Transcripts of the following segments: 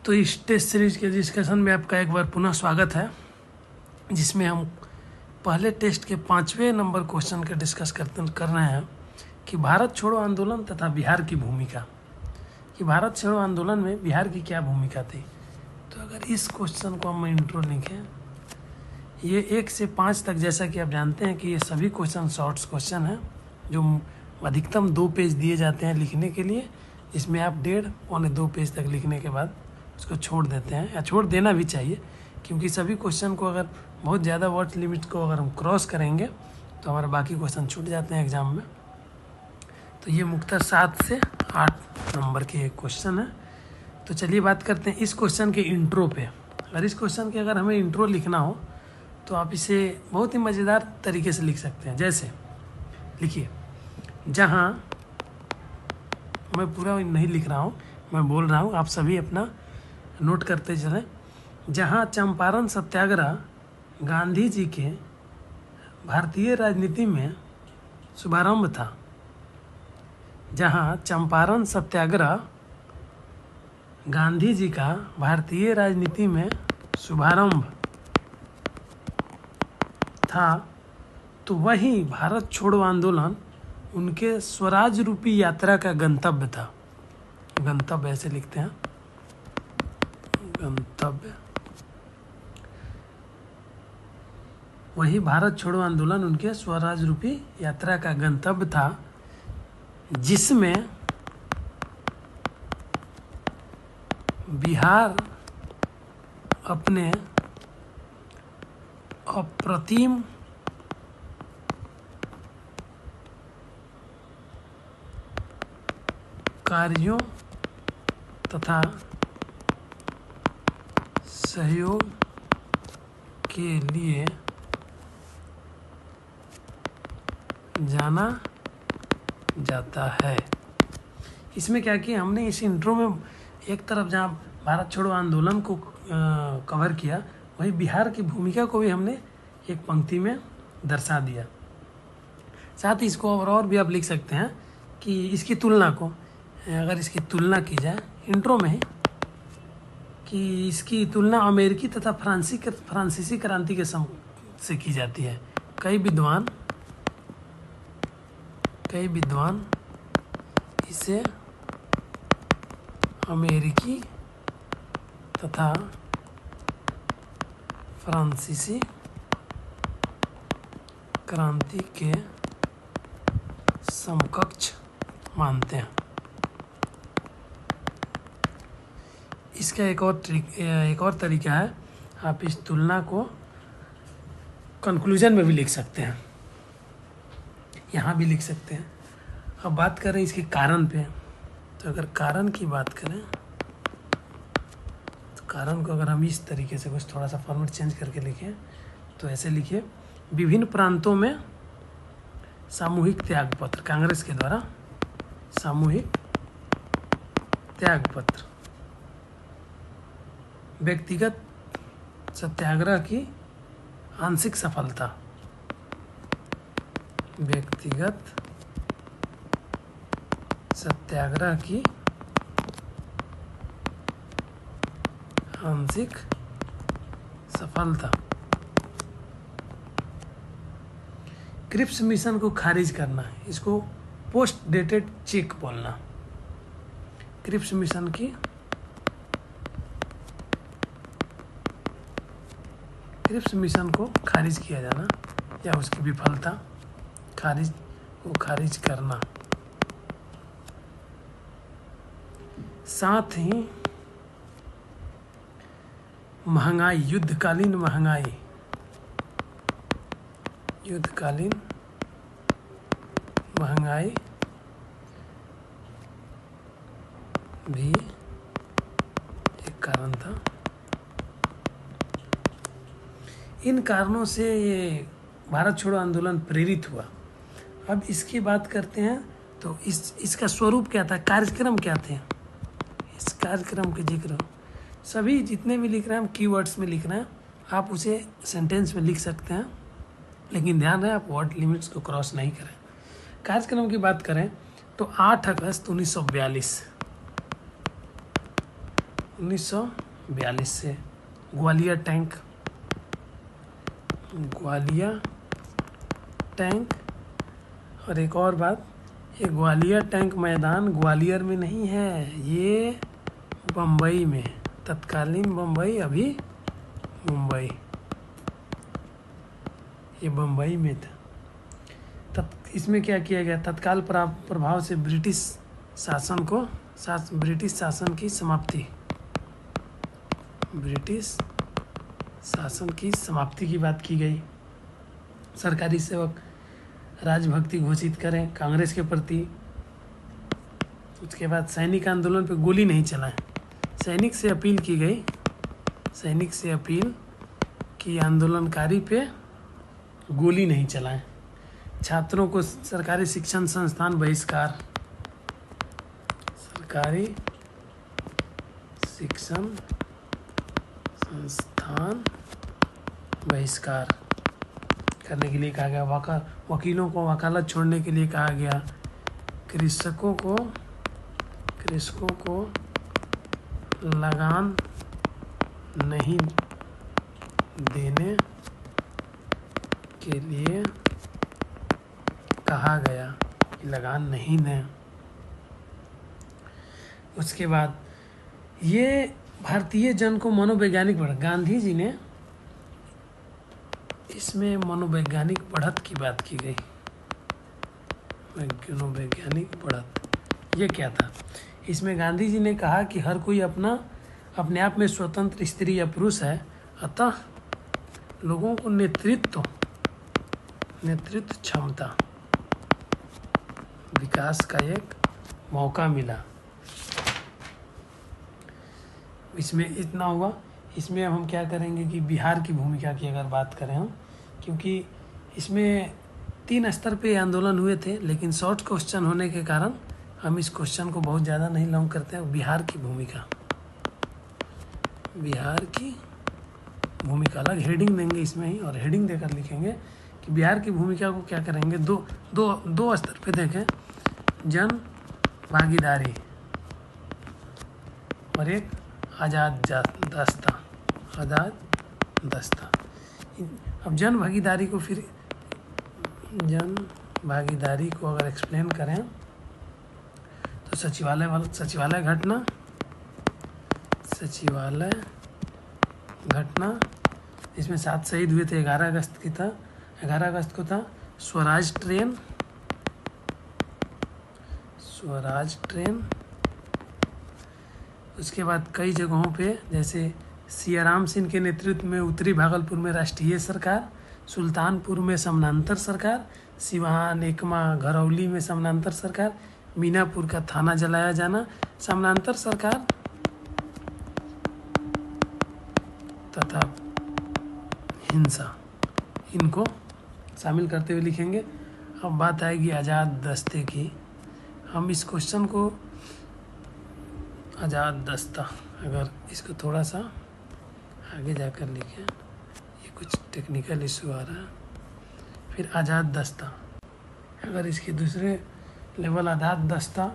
तो इस test series के डिस्कशन में आपका एक बार पुनः स्वागत है, जिसमें हम पहले टेस्ट के 5वें नंबर क्वेश्चन का डिस्कस कर रहे हैं कि भारत छोड़ो आंदोलन तथा बिहार की भूमिका, कि भारत छोड़ो आंदोलन में बिहार की क्या भूमिका थी। तो अगर इस क्वेश्चन को हम इंट्रो लिखें, ये 1 से 5 तक, जैसा कि आप जानते हैं कि ये सभी क्वेश्चन शॉर्ट्स क्वेश्चन हैं जो अधिकतम 2 पेज दिए जाते हैं लिखने के लिए, जिसमें आप 1.5-2 पेज तक लिखने के बाद उसको छोड़ देते हैं, या छोड़ देना भी चाहिए, क्योंकि सभी क्वेश्चन को अगर बहुत ज़्यादा वर्ड लिमिट को अगर हम क्रॉस करेंगे तो हमारे बाकी क्वेश्चन छूट जाते हैं एग्ज़ाम में। तो ये मुख्यतः 7 से 8 नंबर के क्वेश्चन है। तो चलिए बात करते हैं इस क्वेश्चन के इंट्रो पे। अगर इस क्वेश्चन के अगर हमें इंट्रो लिखना हो तो आप इसे बहुत ही मज़ेदार तरीके से लिख सकते हैं। जैसे लिखिए, जहाँ, मैं पूरा नहीं लिख रहा हूँ, मैं बोल रहा हूँ, आप सभी अपना नोट करते चलें। जहाँ चंपारण सत्याग्रह गांधी जी के भारतीय राजनीति में शुभारंभ था, जहाँ चंपारण सत्याग्रह गांधी जी का भारतीय राजनीति में शुभारंभ था, तो वही भारत छोड़ो आंदोलन उनके स्वराज रूपी यात्रा का गंतव्य था। गंतव्य ऐसे लिखते हैं, गंतव्य। वही भारत छोड़ो आंदोलन उनके स्वराज रूपी यात्रा का गंतव्य था, जिसमें बिहार अपने अप्रतिम कार्यों तथा सहयोग के लिए जाना जाता है। इसमें क्या किया हमने, इस इंट्रो में एक तरफ जहाँ भारत छोड़ो आंदोलन को कवर किया, वहीं बिहार की भूमिका को भी हमने एक पंक्ति में दर्शा दिया। साथ ही इसको और भी आप लिख सकते हैं कि इसकी तुलना को, अगर इसकी तुलना की जाए इंट्रो में ही, कि इसकी तुलना अमेरिकी तथा फ्रांसीसी क्रांति के से की जाती है। कई विद्वान इसे अमेरिकी तथा फ्रांसीसी क्रांति के समकक्ष मानते हैं। इसका एक और तरीका है, आप इस तुलना को कंक्लूजन में भी लिख सकते हैं, यहाँ भी लिख सकते हैं। अब बात करें इसके कारण पे, तो अगर कारण की बात करें तो कारण को अगर हम इस तरीके से कुछ थोड़ा सा फॉर्मेट चेंज करके लिखें तो ऐसे लिखिए, विभिन्न प्रांतों में सामूहिक त्यागपत्र, कांग्रेस के द्वारा सामूहिक त्यागपत्र, व्यक्तिगत सत्याग्रह की आंशिक सफलता, व्यक्तिगत सत्याग्रह की आंशिक सफलता, क्रिप्स मिशन को खारिज करना, इसको पोस्ट डेटेड चेक बोलना। क्रिप्स मिशन की क्रिप्स मिशन को खारिज किया जाना या उसकी विफलता, खारिज करना। साथ ही महंगाई, युद्धकालीन महंगाई, भी एक कारण था। इन कारणों से ये भारत छोड़ो आंदोलन प्रेरित हुआ। अब इसकी बात करते हैं तो इसका स्वरूप क्या था, कार्यक्रम क्या थे। इस कार्यक्रम के जिक्र सभी जितने भी लिख रहे हैं हम कीवर्ड्स में लिख रहे हैं, आप उसे सेंटेंस में लिख सकते हैं, लेकिन ध्यान रहे आप वर्ड लिमिट्स को क्रॉस नहीं करें। कार्यक्रम की बात करें तो 8 अगस्त 1942 1942 से। Gwalior tank, Gwalior tank. और एक और बात, ये ग्वालियर टैंक मैदान ग्वालियर में नहीं है, ये बम्बई में, तत्कालीन बम्बई, अभी मुंबई, ये बम्बई में था। तब इसमें क्या किया गया, तत्काल प्रभाव से ब्रिटिश शासन की समाप्ति, ब्रिटिश शासन की समाप्ति की बात की गई। सरकारी सेवक राजभक्ति घोषित करें कांग्रेस के प्रति। उसके बाद सैनिक आंदोलन पे गोली नहीं चलाएं, सैनिक से अपील की गई, सैनिक से अपील कि आंदोलनकारी पे गोली नहीं चलाएं। छात्रों को सरकारी शिक्षण संस्थान बहिष्कार, सरकारी शिक्षण संस्थान बहिष्कार करने के लिए कहा गया। वकीलों को वकालत छोड़ने के लिए कहा गया। कृषकों को लगान नहीं देने के लिए कहा गया कि लगान नहीं दें। उसके बाद ये भारतीय जन को मनोवैज्ञानिक बढ़त, गांधी जी ने इसमें मनोवैज्ञानिक बढ़त की बात की गई। मनोवैज्ञानिक बढ़त ये क्या था, इसमें गांधी जी ने कहा कि हर कोई अपने आप में स्वतंत्र स्त्री या पुरुष है, अतः लोगों को नेतृत्व क्षमता विकास का एक मौका मिला। इसमें इतना हुआ। इसमें हम क्या करेंगे कि बिहार की भूमिका की अगर बात करें हम, क्योंकि इसमें 3 स्तर पे आंदोलन हुए थे, लेकिन शॉर्ट क्वेश्चन होने के कारण हम इस क्वेश्चन को बहुत ज़्यादा नहीं लॉन्ग करते हैं। बिहार की भूमिका, बिहार की भूमिका अलग हेडिंग देंगे इसमें ही, और हेडिंग देकर लिखेंगे कि बिहार की भूमिका को क्या करेंगे। दो स्तर पे देखें, जन भागीदारी और एक आज़ाद दस्ता। अब जन भागीदारी को अगर एक्सप्लेन करें तो सचिवालय घटना इसमें 7 शहीद हुए थे। 11 अगस्त को था स्वराज ट्रेन। उसके बाद कई जगहों पे, जैसे सियाराम सिंह के नेतृत्व में उत्तरी भागलपुर में राष्ट्रीय सरकार, सुल्तानपुर में समानांतर सरकार, सिवान, एकमा, घरौली में समानांतर सरकार, मीनापुर का थाना जलाया जाना, समानांतर सरकार तथा हिंसा, इनको शामिल करते हुए लिखेंगे। अब बात आएगी आज़ाद दस्ते की। हम इस क्वेश्चन को आज़ाद दस्ता, अगर इसको थोड़ा सा आगे जाकर लिखें, ये कुछ टेक्निकल इशू आ रहा है। फिर आज़ाद दस्ता, अगर इसके दूसरे लेवल आज़ाद दस्ता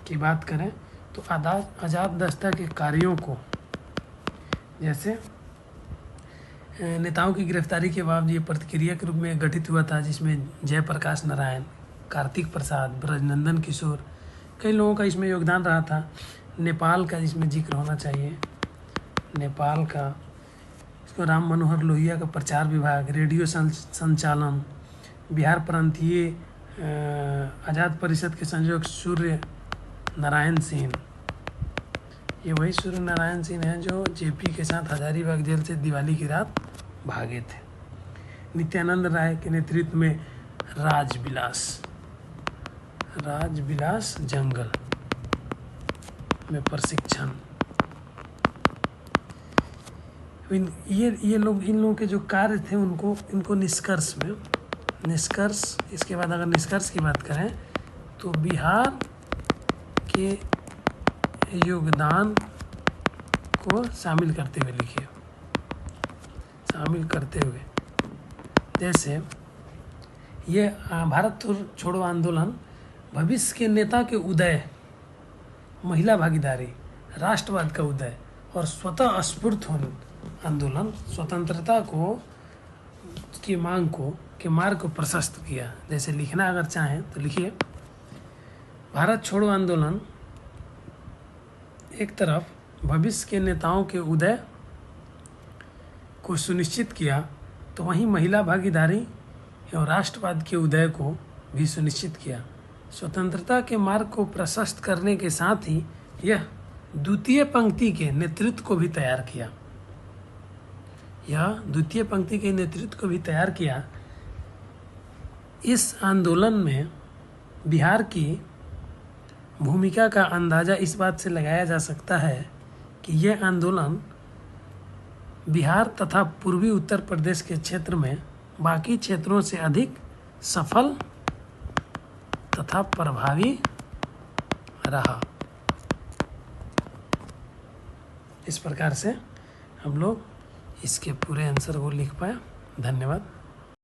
की बात करें तो आज़ाद दस्ता के कार्यों को, जैसे नेताओं की गिरफ्तारी के बाद ये प्रतिक्रिया के रूप में गठित हुआ था, जिसमें जयप्रकाश नारायण, कार्तिक प्रसाद, ब्रजनंदन किशोर, कई लोगों का इसमें योगदान रहा था। नेपाल का इसमें जिक्र होना चाहिए, नेपाल का, इसको राम मनोहर लोहिया का प्रचार विभाग, रेडियो संचालन, बिहार प्रांतीय आज़ाद परिषद के संयोजक सूर्य नारायण सिंह, ये वही सूर्य नारायण सिंह हैं जो जेपी के साथ हजारीबाग जेल से दिवाली की रात भागे थे। नित्यानंद राय के नेतृत्व में राजविलास जंगल में प्रशिक्षण। इन लोगों के जो कार्य थे इनको निष्कर्ष इसके बाद अगर निष्कर्ष की बात करें तो बिहार के योगदान को शामिल करते हुए लिखिए, जैसे ये भारत छोड़ो आंदोलन, भविष्य के नेता के उदय, महिला भागीदारी, राष्ट्रवाद का उदय, और स्वतः स्फूर्त आंदोलन स्वतंत्रता को की मांग को के मार्ग को प्रशस्त किया। जैसे लिखना अगर चाहें तो लिखिए, भारत छोड़ो आंदोलन एक तरफ भविष्य के नेताओं के उदय को सुनिश्चित किया, तो वहीं महिला भागीदारी एवं राष्ट्रवाद के उदय को भी सुनिश्चित किया। स्वतंत्रता के मार्ग को प्रशस्त करने के साथ ही यह द्वितीय पंक्ति के नेतृत्व को भी तैयार किया। इस आंदोलन में बिहार की भूमिका का अंदाज़ा इस बात से लगाया जा सकता है कि यह आंदोलन बिहार तथा पूर्वी उत्तर प्रदेश के क्षेत्र में बाकी क्षेत्रों से अधिक सफल तथा प्रभावी रहा। इस प्रकार से हम लोग इसके पूरे आंसर को लिख पाए। धन्यवाद।